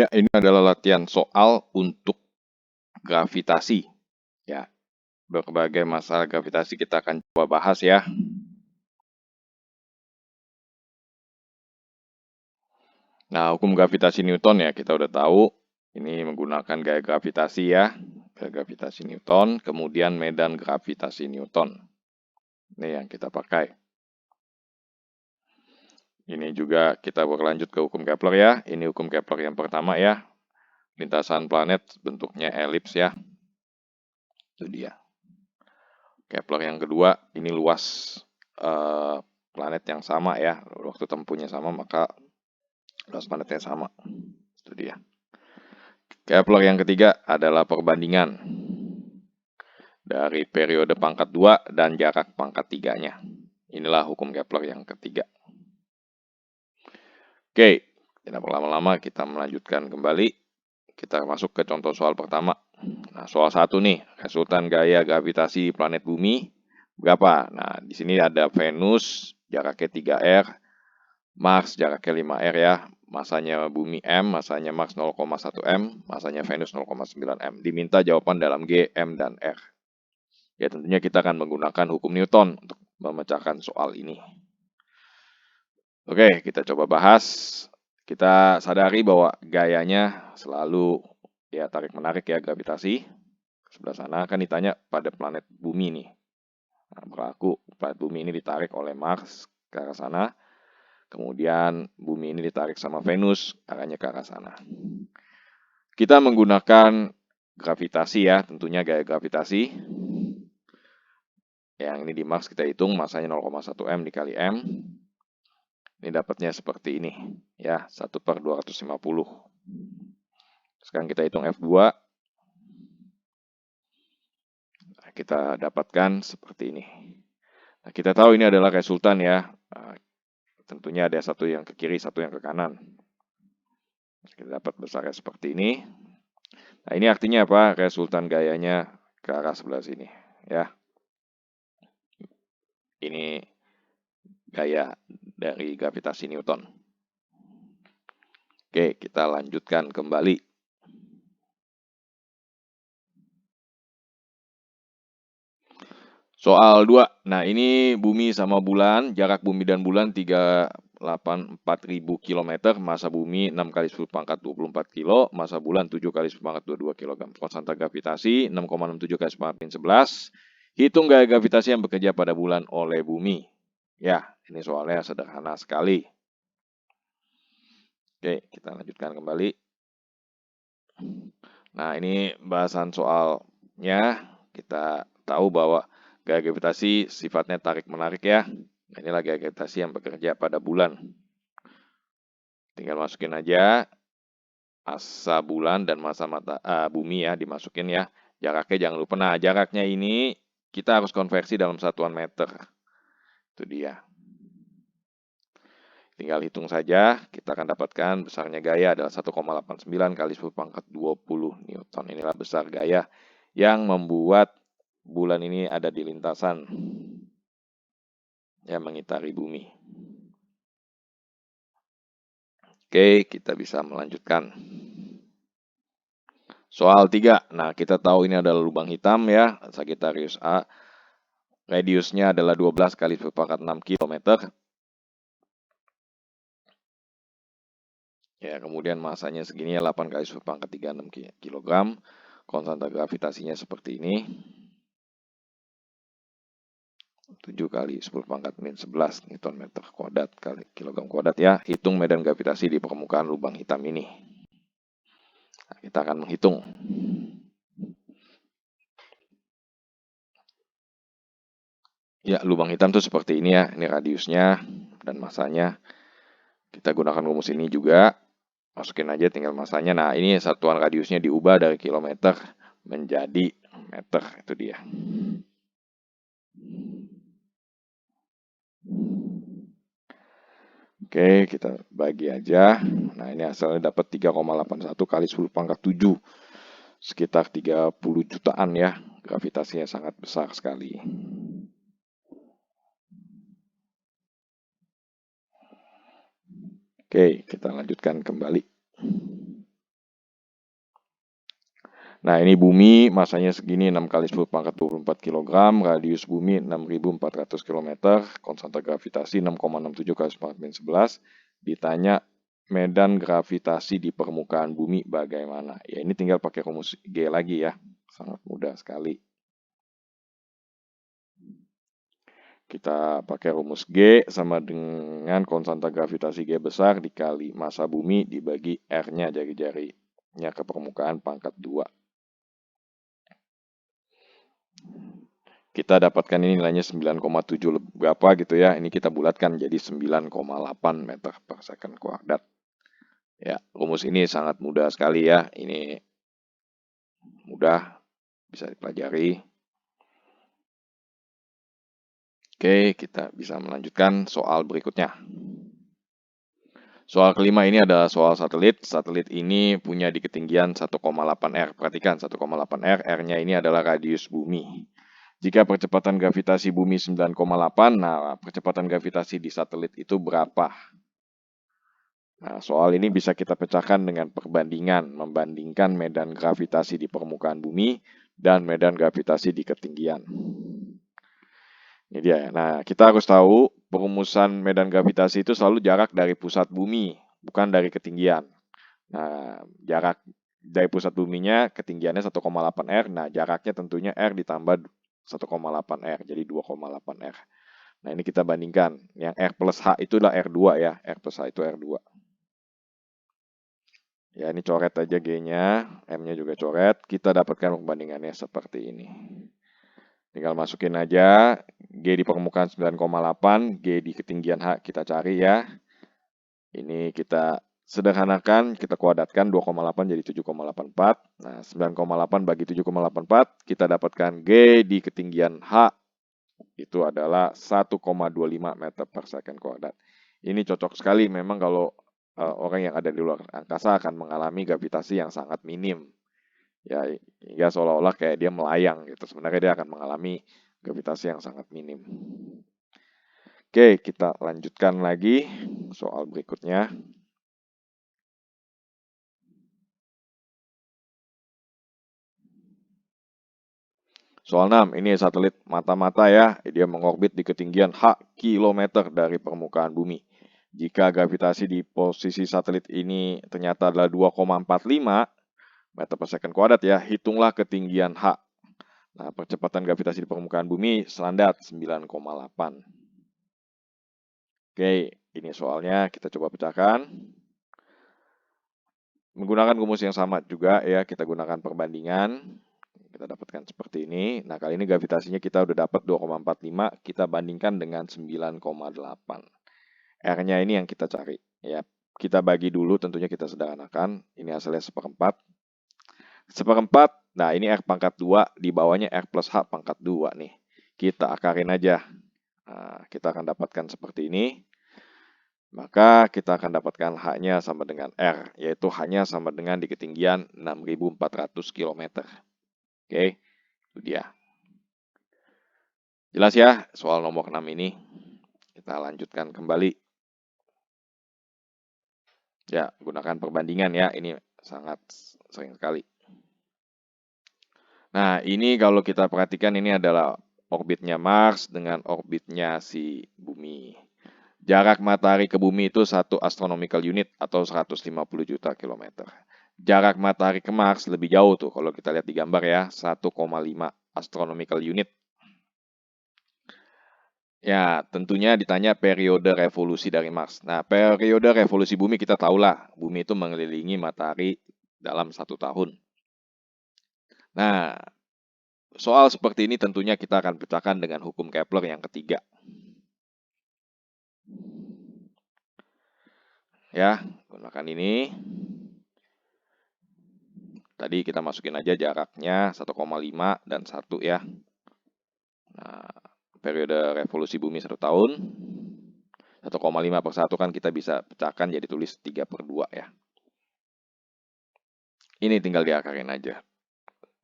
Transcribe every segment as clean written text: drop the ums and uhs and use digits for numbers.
Ya, ini adalah latihan soal untuk gravitasi. Ya, berbagai masalah gravitasi kita akan coba bahas ya. Nah, hukum gravitasi Newton ya kita udah tahu. Ini menggunakan gaya gravitasi ya. Gaya gravitasi Newton, kemudian medan gravitasi Newton. Ini yang kita pakai. Ini juga kita berlanjut ke hukum Kepler ya. Ini hukum Kepler yang pertama ya. Lintasan planet bentuknya elips ya. Itu dia. Kepler yang kedua, ini luas planet yang sama ya. Waktu tempuhnya sama, maka luas planetnya sama. Itu dia. Kepler yang ketiga adalah perbandingan dari periode pangkat 2 dan jarak pangkat 3-nya. Inilah hukum Kepler yang ketiga. Oke, tidak berlama-lama kita melanjutkan kembali. Kita masuk ke contoh soal pertama. Nah, soal 1 nih, resultan gaya gravitasi planet bumi berapa? Nah, di sini ada Venus, jaraknya 3R, Mars jaraknya 5R ya, masanya bumi M, masanya Mars 0,1 M, masanya Venus 0,9 M. Diminta jawaban dalam G, M, dan R. Ya, tentunya kita akan menggunakan hukum Newton untuk memecahkan soal ini. Oke, kita coba bahas. Kita sadari bahwa gayanya selalu ya tarik-menarik ya, gravitasi. Sebelah sana kan ditanya pada planet bumi nih. Nah, berlaku planet bumi ini ditarik oleh Mars ke arah sana. Kemudian bumi ini ditarik sama Venus, arahnya ke arah sana. Kita menggunakan gravitasi ya, tentunya gaya gravitasi. Yang ini di Mars kita hitung, masanya 0,1 M dikali M. Ini dapatnya seperti ini, ya 1/250. Sekarang kita hitung F2. Nah, kita dapatkan seperti ini. Nah, kita tahu ini adalah resultan ya. Tentunya ada satu yang ke kiri, satu yang ke kanan. Kita dapat besarnya seperti ini. Nah, ini artinya apa? Resultan gayanya ke arah sebelah sini. Ya. Ini gaya dari gravitasi Newton. Oke, kita lanjutkan kembali. Soal 2. Nah, ini bumi sama bulan. Jarak bumi dan bulan 384.000 km. Masa bumi 6 kali 10 pangkat 24 kilo. Masa bulan 7 kali 10 pangkat 22 kg. Konstanta gravitasi 6,67 kali 10 pangkat 11. Hitung gaya gravitasi yang bekerja pada bulan oleh bumi. Ya, ini soalnya sederhana sekali. Oke, kita lanjutkan kembali. Nah, ini bahasan soalnya. Kita tahu bahwa gaya gravitasi sifatnya tarik-menarik ya. Nah, inilah gaya gravitasi yang bekerja pada bulan. Tinggal masukin aja masa bulan dan masa bumi ya, dimasukin ya. Jaraknya jangan lupa. Nah, jaraknya ini kita harus konversi dalam satuan meter. Itu dia. Tinggal hitung saja, kita akan dapatkan besarnya gaya adalah 1,89 kali 10 pangkat 20 Newton. Inilah besar gaya yang membuat bulan ini ada di lintasan yang mengitari bumi. Oke, kita bisa melanjutkan. Soal 3. Nah, kita tahu ini adalah lubang hitam ya, Sagittarius A. Radiusnya adalah 12 kali 10 pangkat 6 km. Ya, kemudian masanya segini ya 8 kali 10 pangkat 36 kg. Konstanta gravitasinya seperti ini. 7 kali 10 pangkat min 11 Newton meter kuadrat kali kilogram kuadrat ya. Hitung medan gravitasi di permukaan lubang hitam ini. Nah, kita akan menghitung. Ya, lubang hitam tuh seperti ini ya. Ini radiusnya dan masanya. Kita gunakan rumus ini juga. Masukin aja tinggal masanya. Nah, ini satuan radiusnya diubah dari kilometer menjadi meter. Itu dia. Oke, kita bagi aja. Nah, ini hasilnya dapat 3,81 kali 10 pangkat 7. Sekitar 30 jutaan ya. Gravitasinya sangat besar sekali. Oke, kita lanjutkan kembali. Nah, ini bumi masanya segini 6 kali 10 pangkat 24 kg, radius bumi 6.400 km, konstanta gravitasi 6,67 kali 10⁻11. Ditanya medan gravitasi di permukaan bumi bagaimana? Ya, ini tinggal pakai rumus G lagi ya. Sangat mudah sekali. Kita pakai rumus G sama dengan konstanta gravitasi G besar dikali massa bumi dibagi R-nya jari-jarinya ke permukaan pangkat 2. Kita dapatkan ini nilainya 9,7 berapa gitu ya. Ini kita bulatkan jadi 9,8 meter per second kuadrat. Ya, rumus ini sangat mudah sekali ya. Ini mudah, bisa dipelajari. Oke, kita bisa melanjutkan soal berikutnya. Soal kelima ini adalah soal satelit. Satelit ini punya di ketinggian 1,8 R. Perhatikan 1,8 R, R-nya ini adalah radius bumi. Jika percepatan gravitasi bumi 9,8, nah percepatan gravitasi di satelit itu berapa? Nah, soal ini bisa kita pecahkan dengan perbandingan, membandingkan medan gravitasi di permukaan bumi dan medan gravitasi di ketinggian. Ini dia. Nah, kita harus tahu perumusan medan gravitasi itu selalu jarak dari pusat bumi, bukan dari ketinggian. Nah, jarak dari pusat buminya ketinggiannya 1,8 R. Nah, jaraknya tentunya R ditambah 1,8 R, jadi 2,8 R. Nah, ini kita bandingkan. Yang R plus H itu adalah R2 ya. R plus H itu R2. Ya, ini coret aja G-nya. M-nya juga coret. Kita dapatkan perbandingannya seperti ini. Tinggal masukin aja. G di permukaan 9,8. G di ketinggian H kita cari ya. Ini kita sederhanakan, kita kuadratkan 2,8 jadi 7,84. Nah, 9,8 bagi 7,84, kita dapatkan G di ketinggian H itu adalah 1,25 meter per second kuadrat. Ini cocok sekali memang kalau orang yang ada di luar angkasa akan mengalami gravitasi yang sangat minim. Ya, hingga seolah-olah kayak dia melayang gitu. Sebenarnya dia akan mengalami gravitasi yang sangat minim. Oke, kita lanjutkan lagi soal berikutnya. Soal 6, ini satelit mata-mata ya, dia mengorbit di ketinggian H kilometer dari permukaan bumi. Jika gravitasi di posisi satelit ini ternyata adalah 2,45 meter per second kuadrat ya, hitunglah ketinggian H. Nah, percepatan gravitasi di permukaan bumi standar 9,8. Oke, ini soalnya kita coba pecahkan. Menggunakan rumus yang sama juga ya, kita gunakan perbandingan. Kita dapatkan seperti ini. Nah, kali ini gravitasinya kita udah dapat 2,45, kita bandingkan dengan 9,8. R-nya ini yang kita cari. Ya, kita bagi dulu, tentunya kita sederhanakan. Ini hasilnya seperempat. Seperempat, nah ini R pangkat 2, di bawahnya R plus H pangkat 2 nih. Kita akarin aja. Nah, kita akan dapatkan seperti ini. Maka kita akan dapatkan H-nya sama dengan R, yaitu H-nya sama dengan di ketinggian 6.400 km. Oke, itu dia. Jelas ya soal nomor 6 ini. Kita lanjutkan kembali. Ya, gunakan perbandingan ya. Ini sangat sering sekali. Nah, ini kalau kita perhatikan ini adalah orbitnya Mars dengan orbitnya si Bumi. Jarak matahari ke bumi itu 1 astronomical unit atau 150 juta kilometer. Jarak matahari ke Mars lebih jauh tuh kalau kita lihat di gambar ya, 1,5 astronomical unit. Ya, tentunya ditanya periode revolusi dari Mars. Nah, periode revolusi bumi kita tahulah, bumi itu mengelilingi matahari dalam 1 tahun. Nah, soal seperti ini tentunya kita akan pecahkan dengan hukum Kepler yang ketiga. Ya, gunakan ini. Tadi kita masukin aja jaraknya 1,5 dan 1 ya. Nah, periode revolusi bumi 1 tahun. 1,5 per 1 kan kita bisa pecahkan jadi tulis 3 per 2 ya. Ini tinggal diakarin aja.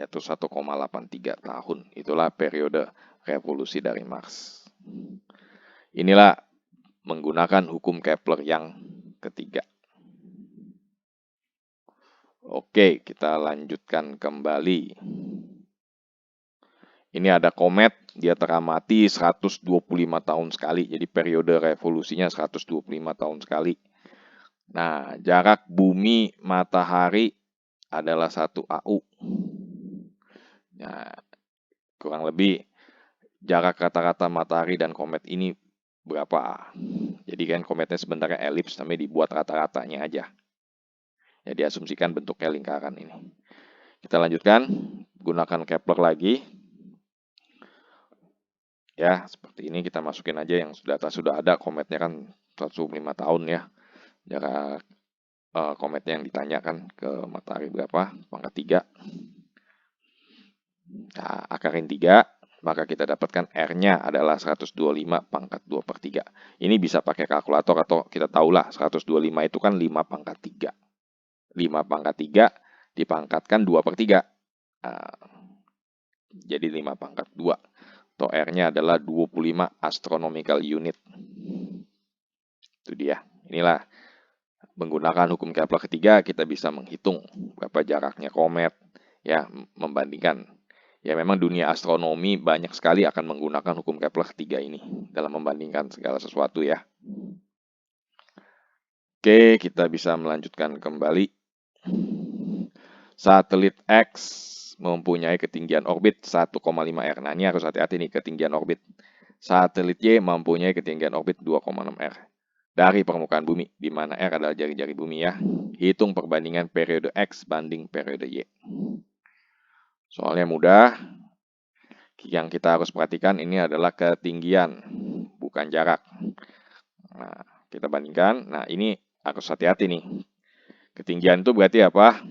Yaitu 1,83 tahun. Itulah periode revolusi dari Mars. Inilah menggunakan hukum Kepler yang ketiga. Oke, kita lanjutkan kembali. Ini ada komet, dia teramati 125 tahun sekali. Jadi periode revolusinya 125 tahun sekali. Nah, jarak bumi matahari adalah 1 AU. Nah, kurang lebih jarak rata-rata matahari dan komet ini berapa? Jadi kan kometnya sebenarnya elips, tapi dibuat rata-ratanya aja. Ya, diasumsikan bentuknya lingkaran ini. Kita lanjutkan, gunakan Kepler lagi. Ya, seperti ini kita masukin aja yang data sudah ada, kometnya kan 105 tahun ya. Jarak kometnya yang ditanyakan ke matahari berapa? Pangkat 3. Nah, akarin 3, maka kita dapatkan R-nya adalah 125 pangkat 2 per 3. Ini bisa pakai kalkulator atau kita tahulah 125 itu kan 5 pangkat 3. 5 pangkat 3 dipangkatkan 2 per 3. Nah, jadi 5 pangkat 2. Atau R-nya adalah 25 astronomical unit. Itu dia. Inilah menggunakan hukum Kepler ketiga kita bisa menghitung berapa jaraknya komet ya, membandingkan. Ya memang dunia astronomi banyak sekali akan menggunakan hukum Kepler ketiga ini dalam membandingkan segala sesuatu ya. Oke, kita bisa melanjutkan kembali. Satelit X mempunyai ketinggian orbit 1,5 R. Nah, ini harus hati-hati nih ketinggian orbit. Satelit Y mempunyai ketinggian orbit 2,6 R dari permukaan bumi, di mana R adalah jari-jari bumi ya. Hitung perbandingan periode X banding periode Y. Soalnya mudah. Yang kita harus perhatikan ini adalah ketinggian, bukan jarak. Nah, kita bandingkan. Nah, ini harus hati-hati nih. Ketinggian itu berarti apa?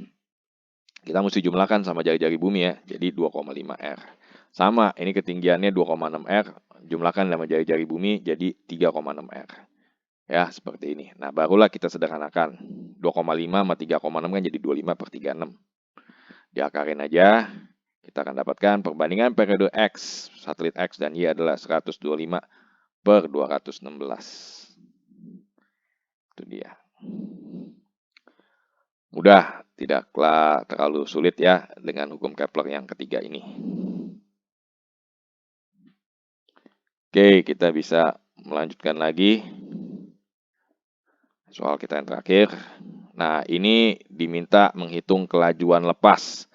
Kita mesti jumlahkan sama jari-jari bumi ya, jadi 2,5 R. Sama, ini ketinggiannya 2,6 R, jumlahkan sama jari-jari bumi jadi 3,6 R. Ya, seperti ini. Nah, barulah kita sederhanakan. 2,5 sama 3,6 kan jadi 25 per 36. Diakarin aja, kita akan dapatkan perbandingan periode X, satelit X dan Y adalah 125 per 216. Itu dia. Mudah, tidaklah terlalu sulit ya dengan hukum Kepler yang ketiga ini. Oke, kita bisa melanjutkan lagi. Soal kita yang terakhir. Nah, ini diminta menghitung kelajuan lepas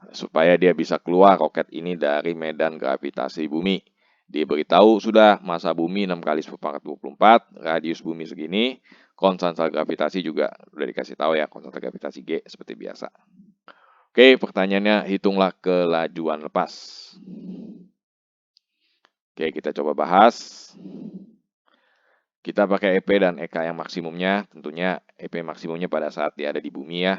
supaya dia bisa keluar roket ini dari medan gravitasi bumi. Diberitahu sudah massa bumi 6 kali 10 pangkat 24, radius bumi segini, konstanta gravitasi juga udah dikasih tahu ya, konstanta gravitasi G seperti biasa. Oke, pertanyaannya hitunglah kelajuan lepas. Oke, kita coba bahas. Kita pakai EP dan EK yang maksimumnya, tentunya EP maksimumnya pada saat dia ada di bumi ya.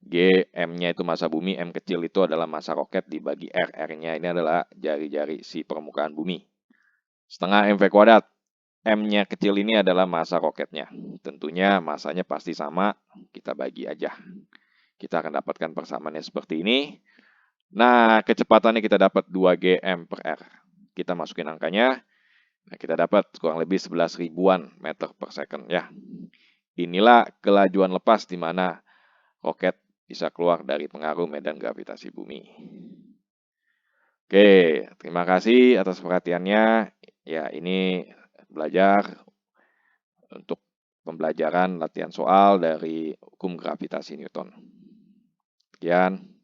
G, M-nya itu massa bumi, M kecil itu adalah massa roket dibagi R. R-nya ini adalah jari-jari si permukaan bumi. Setengah mv kuadrat. M-nya kecil ini adalah massa roketnya. Tentunya massanya pasti sama, kita bagi aja. Kita akan dapatkan persamaannya seperti ini. Nah, kecepatannya kita dapat 2 Gm per R. Kita masukin angkanya. Nah, kita dapat kurang lebih 11 ribuan meter per second ya. Inilah kelajuan lepas di mana roket bisa keluar dari pengaruh medan gravitasi bumi. Oke, terima kasih atas perhatiannya. Ya, ini belajar untuk pembelajaran latihan soal dari hukum gravitasi Newton. Sekian.